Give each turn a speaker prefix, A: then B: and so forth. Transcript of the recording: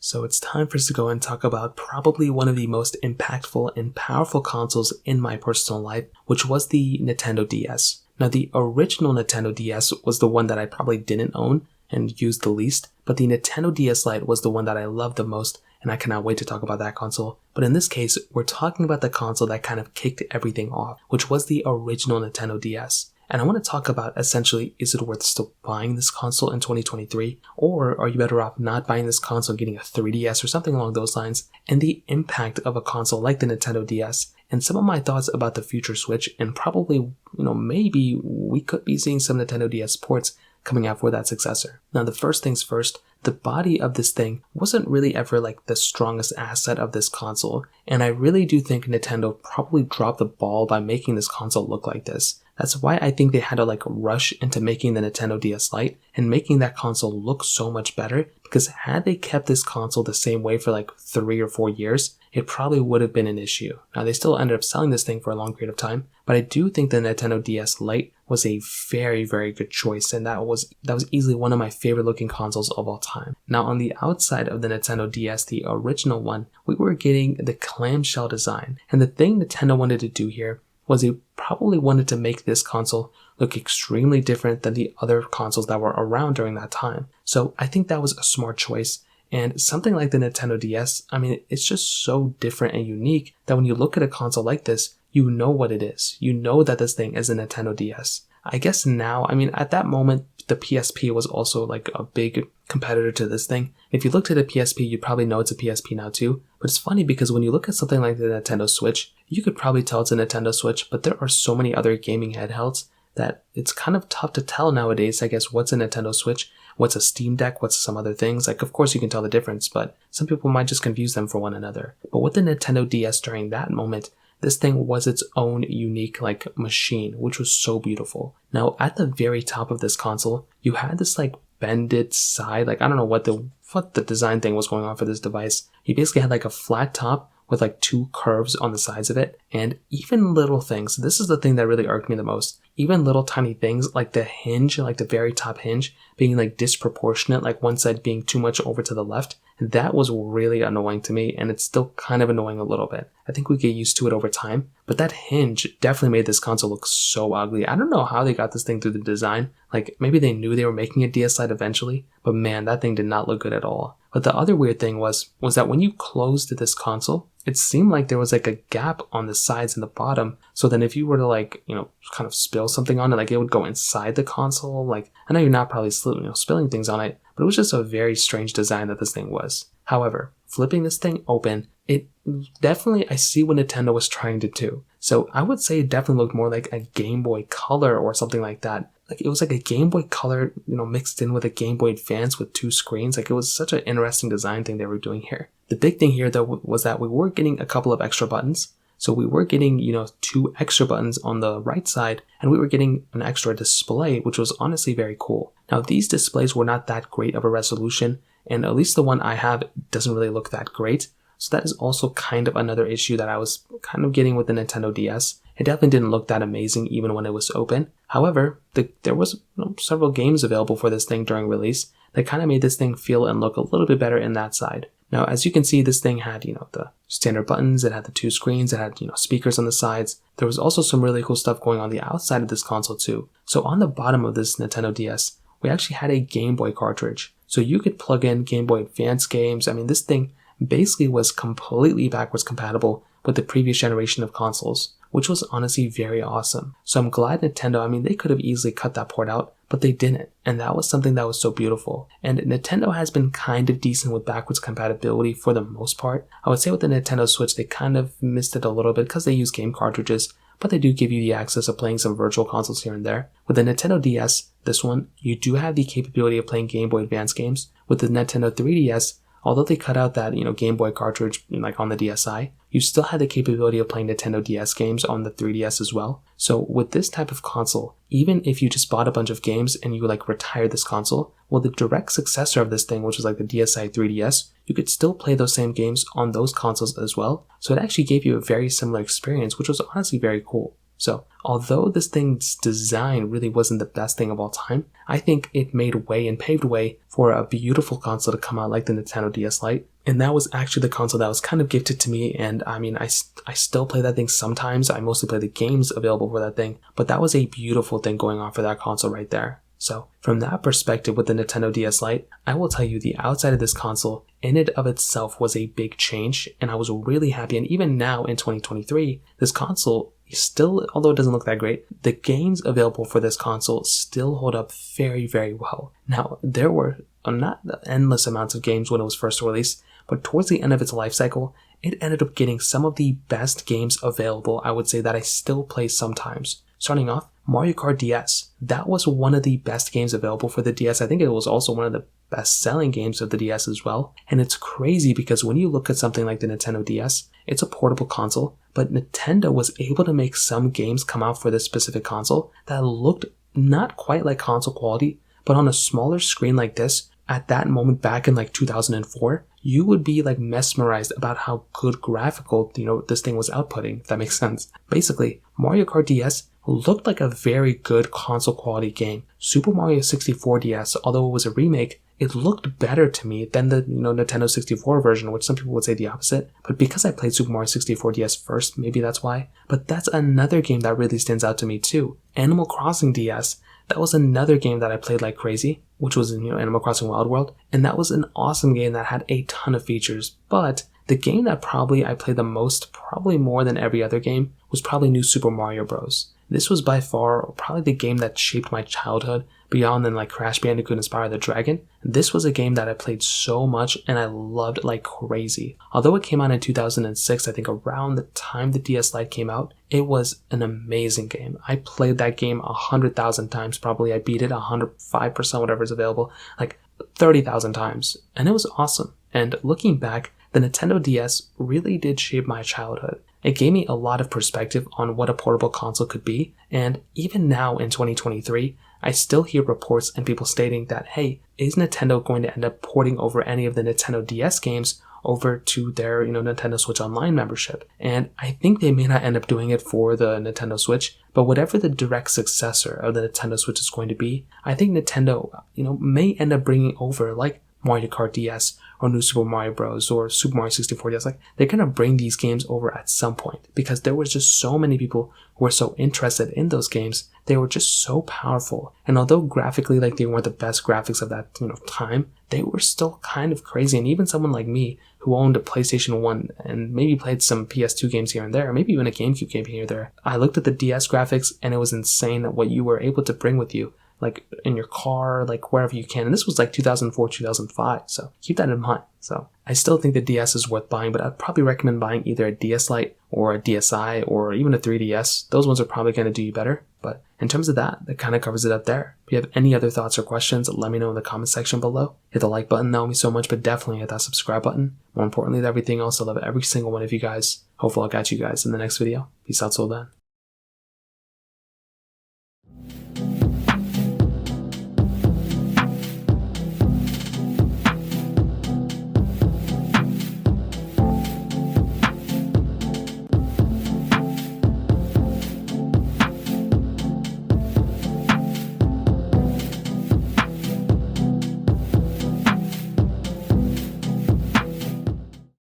A: So it's time for us to go and talk about probably one of the most impactful and powerful consoles in my personal life, which was the Nintendo DS. Now, the original Nintendo DS was the one that I probably didn't own and used the least, but the Nintendo DS Lite was the one that I loved the most, and I cannot wait to talk about that console. But in this case, we're talking about the console that kind of kicked everything off, which was the original Nintendo DS. And I want to talk about essentially, is it worth still buying this console in 2023? Or are you better off not buying this console and getting a 3DS or something along those lines? And the impact of a console like the Nintendo DS, and some of my thoughts about the future Switch, and probably, maybe we could be seeing some Nintendo DS ports coming out for that successor. Now, the first things first, the body of this thing wasn't really ever like the strongest asset of this console, and I really do think Nintendo probably dropped the ball by making this console look like this. That's why I think they had to rush into making the Nintendo DS Lite and making that console look so much better, because had they kept this console the same way for 3 or 4 years, it probably would have been an issue. Now, they still ended up selling this thing for a long period of time, but I do think the Nintendo DS Lite was a very, very good choice, and that was easily one of my favorite looking consoles of all time. Now, on the outside of the Nintendo DS, the original one, we were getting the clamshell design, and the thing Nintendo wanted to do here was they probably wanted to make this console look extremely different than the other consoles that were around during that time. So I think that was a smart choice. And something like the Nintendo DS, it's just so different and unique that when you look at a console like this, you know what it is. You know that this thing is a Nintendo DS. I guess now, at that moment, the PSP was also a big competitor to this thing. If you looked at a PSP, you'd probably know it's a PSP now too. But it's funny because when you look at something like the Nintendo Switch, you could probably tell it's a Nintendo Switch, but there are so many other gaming handhelds that it's kind of tough to tell nowadays, I guess, what's a Nintendo Switch, what's a Steam Deck, what's some other things. Of course you can tell the difference, but some people might just confuse them for one another. But with the Nintendo DS during that moment, this thing was its own unique machine, which was so beautiful. Now, at the very top of this console, you had this bended side, I don't know what the design thing was going on for this device. You basically had a flat top with 2 curves on the sides of it, and even little things. This is the thing that really irked me the most. Even little tiny things like the hinge, the very top hinge, being disproportionate, one side being too much over to the left. That was really annoying to me, and it's still kind of annoying a little bit. I think we get used to it over time, but that hinge definitely made this console look so ugly. I don't know how they got this thing through the design. Maybe they knew they were making a DS Lite eventually, but man, that thing did not look good at all. But the other weird thing was that when you closed this console, it seemed like there was a gap on the sides and the bottom. So then if you were to kind of spill something on it, it would go inside the console. I know you're not probably spilling things on it, but it was just a very strange design that this thing was. However, flipping this thing open, it definitely, I see what Nintendo was trying to do. So I would say it definitely looked more like a Game Boy Color or something like that. It was a Game Boy Color, mixed in with a Game Boy Advance with 2 screens. It was such an interesting design thing they were doing here. The big thing here, though, was that we were getting a couple of extra buttons. So we were getting, 2 extra buttons on the right side, and we were getting an extra display, which was honestly very cool. Now, these displays were not that great of a resolution, and at least the one I have doesn't really look that great. So that is also kind of another issue that I was kind of getting with the Nintendo DS. It definitely didn't look that amazing even when it was open. However, there was several games available for this thing during release that kind of made this thing feel and look a little bit better in that side. Now, as you can see, this thing had, the standard buttons, it had the 2 screens, it had, speakers on the sides. There was also some really cool stuff going on the outside of this console too. So on the bottom of this Nintendo DS, we actually had a Game Boy cartridge. So you could plug in Game Boy Advance games. This thing basically was completely backwards compatible with the previous generation of consoles, which was honestly very awesome. So I'm glad Nintendo, they could have easily cut that port out, but they didn't. And that was something that was so beautiful. And Nintendo has been kind of decent with backwards compatibility for the most part. I would say with the Nintendo Switch, they kind of missed it a little bit because they use game cartridges, but they do give you the access of playing some virtual consoles here and there. With the Nintendo DS, this one, you do have the capability of playing Game Boy Advance games. With the Nintendo 3DS, although they cut out that, Game Boy cartridge on the DSi, you still had the capability of playing Nintendo DS games on the 3DS as well. So with this type of console, even if you just bought a bunch of games and you retire this console, well, the direct successor of this thing, which was the DSi 3DS, you could still play those same games on those consoles as well. So it actually gave you a very similar experience, which was honestly very cool. So although this thing's design really wasn't the best thing of all time, I think it made way and paved way for a beautiful console to come out like the Nintendo DS Lite. And that was actually the console that was kind of gifted to me, and I mean, I still play that thing sometimes. I mostly play the games available for that thing, but that was a beautiful thing going on for that console right there. So from that perspective with the Nintendo DS Lite, I will tell you the outside of this console in and of itself was a big change, and I was really happy. And even now in 2023, this console still, although it doesn't look that great, the games available for this console still hold up very, very well. Now, there were not endless amounts of games when it was first released, but towards the end of its life cycle, it ended up getting some of the best games available, I would say, that I still play sometimes. Starting off, Mario Kart DS. That was one of the best games available for the DS. I think it was also one of the best-selling games of the DS as well. And it's crazy because when you look at something like the Nintendo DS, it's a portable console, but Nintendo was able to make some games come out for this specific console that looked not quite like console quality, but on a smaller screen like this, at that moment back in like 2004, you would be like mesmerized about how good graphical, this thing was outputting, if that makes sense. Basically, Mario Kart DS looked like a very good console quality game. Super Mario 64 DS, although it was a remake, it looked better to me than the Nintendo 64 version, which some people would say the opposite. But because I played Super Mario 64 DS first, maybe that's why. But that's another game that really stands out to me too. Animal Crossing DS, that was another game that I played like crazy, which was Animal Crossing Wild World. And that was an awesome game that had a ton of features. But the game that probably I played the most, probably more than every other game, was probably New Super Mario Bros. This was by far probably the game that shaped my childhood, beyond than like Crash Bandicoot and Spyro the Dragon. This was a game that I played so much and I loved like crazy. Although it came out in 2006, I think around the time the DS Lite came out, it was an amazing game. I played that game 100,000 times probably. I beat it 105%, whatever's available, like 30,000 times. And it was awesome. And looking back, the Nintendo DS really did shape my childhood. It gave me a lot of perspective on what a portable console could be, and even now in 2023, I still hear reports and people stating that, hey, is Nintendo going to end up porting over any of the Nintendo DS games over to their, Nintendo Switch Online membership? And I think they may not end up doing it for the Nintendo Switch, but whatever the direct successor of the Nintendo Switch is going to be, I think Nintendo, may end up bringing over like Mario Kart DS or New Super Mario Bros. Or Super Mario 64 DS. Like, they're going to bring these games over at some point because there was just so many people who were so interested in those games. They were just so powerful. And although graphically, like, they weren't the best graphics of that, time, they were still kind of crazy. And even someone like me who owned a PlayStation 1 and maybe played some PS2 games here and there, maybe even a GameCube game here and there, I looked at the DS graphics and it was insane what you were able to bring with you, like in your car, like wherever you can. And this was like 2004, 2005. So keep that in mind. So I still think the DS is worth buying, but I'd probably recommend buying either a DS Lite or a DSi or even a 3DS. Those ones are probably going to do you better. But in terms of that kind of covers it up there. If you have any other thoughts or questions, let me know in the comment section below. Hit the like button, that would mean so much, but definitely hit that subscribe button. More importantly than everything else, I love every single one of you guys. Hopefully I'll catch you guys in the next video. Peace out till then.